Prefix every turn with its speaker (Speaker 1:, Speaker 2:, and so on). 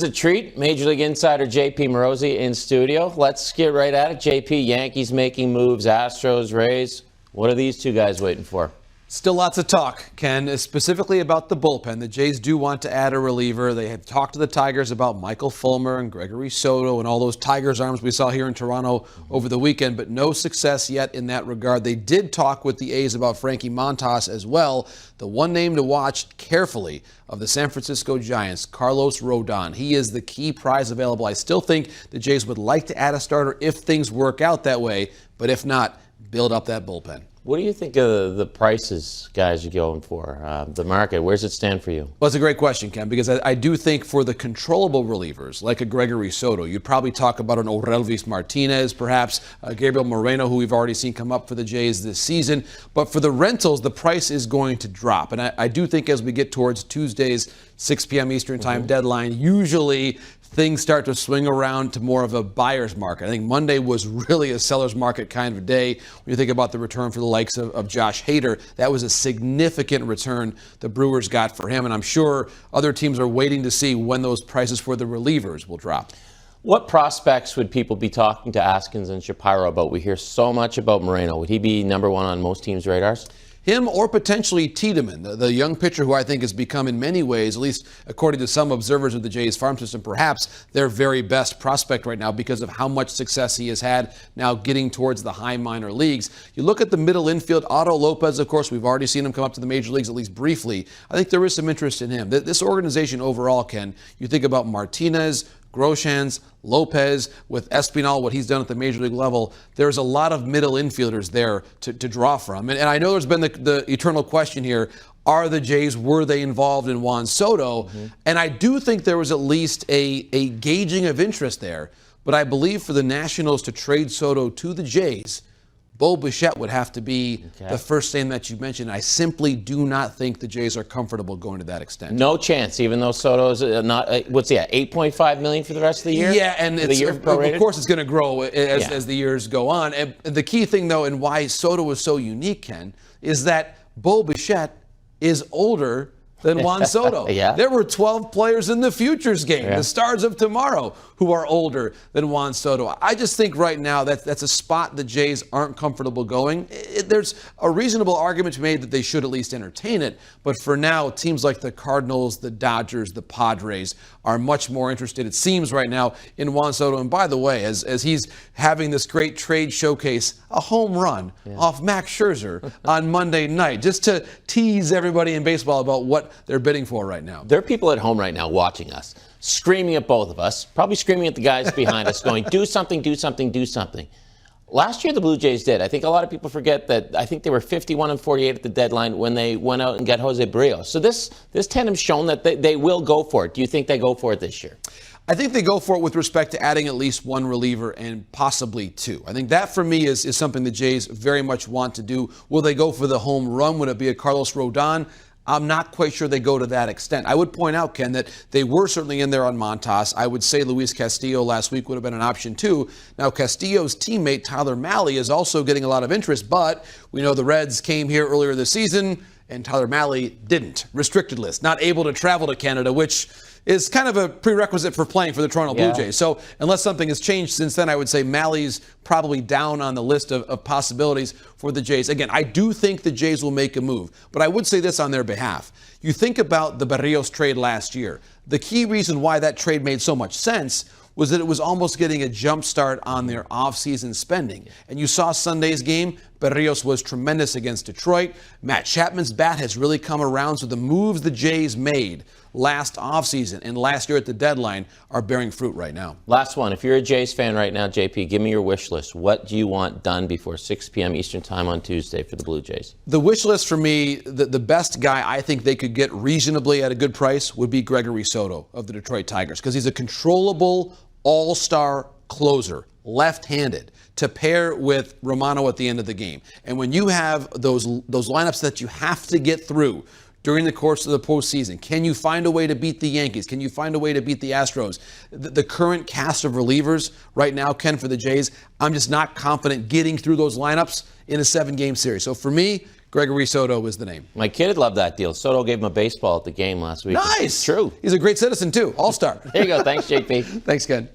Speaker 1: It's a treat. Major League insider J.P. Morosi in studio. Let's get right at it. J.P., Yankees making moves, Astros, Rays. What are these two guys waiting for?
Speaker 2: Still lots of talk, Ken, specifically about the bullpen. The Jays do want to add a reliever. They have talked to the Tigers about Michael Fulmer and Gregory Soto and all those Tigers arms we saw here in Toronto over the weekend, but no success yet in that regard. They did talk with the A's about Frankie Montas as well. The one name to watch carefully of the San Francisco Giants, Carlos Rodon. He is the key prize available. I still think the Jays would like to add a starter if things work out that way, but if not, build up that bullpen.
Speaker 1: What do you think of the prices guys are going for? The market, where's it stand for you?
Speaker 2: Well, it's a great question, Ken, because I do think for the controllable relievers, like a Gregory Soto, you'd probably talk about an Orelvis Martinez, perhaps Gabriel Moreno, who we've already seen come up for the Jays this season. But for the rentals, the price is going to drop. And I do think as we get towards Tuesday's 6 p.m. Eastern time deadline, usually things start to swing around to more of a buyer's market. I think Monday was really a seller's market kind of a day. When you think about the return for the likes of Josh Hader, that was a significant return the Brewers got for him. And I'm sure other teams are waiting to see when those prices for the relievers will drop.
Speaker 1: What prospects would people be talking to Askins and Shapiro about? We hear so much about Moreno. Would he be number one on most teams' radars?
Speaker 2: Him or potentially Tiedemann, the young pitcher who I think has become in many ways, at least according to some observers of the Jays farm system, perhaps their very best prospect right now because of how much success he has had now getting towards the high minor leagues. You look at the middle infield, Otto Lopez, of course, we've already seen him come up to the major leagues at least briefly. I think there is some interest in him. This organization overall, Ken, you think about Martinez, Groshans, Lopez, with Espinal, what he's done at the major league level, there's a lot of middle infielders there to draw from. And I know there's been the eternal question here, are the Jays, were they involved in Juan Soto? And I do think there was at least a gauging of interest there. But I believe for the Nationals to trade Soto to the Jays, Bo Bichette would have to be the first name that you mentioned. I simply do not think the Jays are comfortable going to that extent.
Speaker 1: No chance, even though Soto's not, what's he at, $8.5 million for the rest of the year?
Speaker 2: Yeah, and of course it's going to grow as the years go on. And the key thing, though, and why Soto was so unique, Ken, is that Bo Bichette is older than Juan Soto. There were 12 players in the futures game, the stars of tomorrow, who are older than Juan Soto. I just think right now that's a spot the Jays aren't comfortable going. There's a reasonable argument to be made that they should at least entertain it. But for now, teams like the Cardinals, the Dodgers, the Padres are much more interested, it seems right now, in Juan Soto. And by the way, as he's having this great trade showcase, a home run off Max Scherzer on Monday night, just to tease everybody in baseball about what they're bidding for right now.
Speaker 1: There are people at home right now watching us, screaming at both of us, probably screaming at the guys behind us, going, do something, do something, do something. Last year, the Blue Jays did. I think a lot of people forget that I think they were 51-48 at the deadline when they went out and got Jose Barrios. So this tandem's shown that they will go for it. Do you think they go for it this year?
Speaker 2: I think they go for it with respect to adding at least one reliever and possibly two. I think that, for me, is something the Jays very much want to do. Will they go for the home run? Would it be a Carlos Rodon? I'm not quite sure they go to that extent. I would point out, Ken, that they were certainly in there on Montas. I would say Luis Castillo last week would have been an option too. Now, Castillo's teammate, Tyler Mahle, is also getting a lot of interest, but we know the Reds came here earlier this season, and Tyler Mahle didn't. Restricted list, not able to travel to Canada, which is kind of a prerequisite for playing for the Toronto Blue Jays. So unless something has changed since then, I would say Mahle's probably down on the list of possibilities for the Jays. Again, I do think the Jays will make a move, but I would say this on their behalf. You think about the Barrios trade last year. The key reason why that trade made so much sense was that it was almost getting a jump start on their offseason spending. And you saw Sunday's game. Barrios was tremendous against Detroit. Matt Chapman's bat has really come around, so the moves the Jays made last offseason and last year at the deadline are bearing fruit right now.
Speaker 1: Last one. If you're a Jays fan right now, JP, give me your wish list. What do you want done before 6 p.m. Eastern time on Tuesday for the Blue Jays?
Speaker 2: The wish list for me, the best guy I think they could get reasonably at a good price would be Gregory Soto of the Detroit Tigers, because he's a controllable all-star closer, left-handed, to pair with Romano at the end of the game. And when you have those lineups that you have to get through during the course of the postseason, can you find a way to beat the Yankees? Can you find a way to beat the Astros? The current cast of relievers right now, Ken, for the Jays, I'm just not confident getting through those lineups in a 7-game series. So for me, Gregory Soto is the name.
Speaker 1: My kid would love that deal. Soto gave him a baseball at the game last week.
Speaker 2: Nice.
Speaker 1: It's true.
Speaker 2: He's a great citizen, too. All-star.
Speaker 1: There you go. Thanks, JP.
Speaker 2: Thanks, Ken.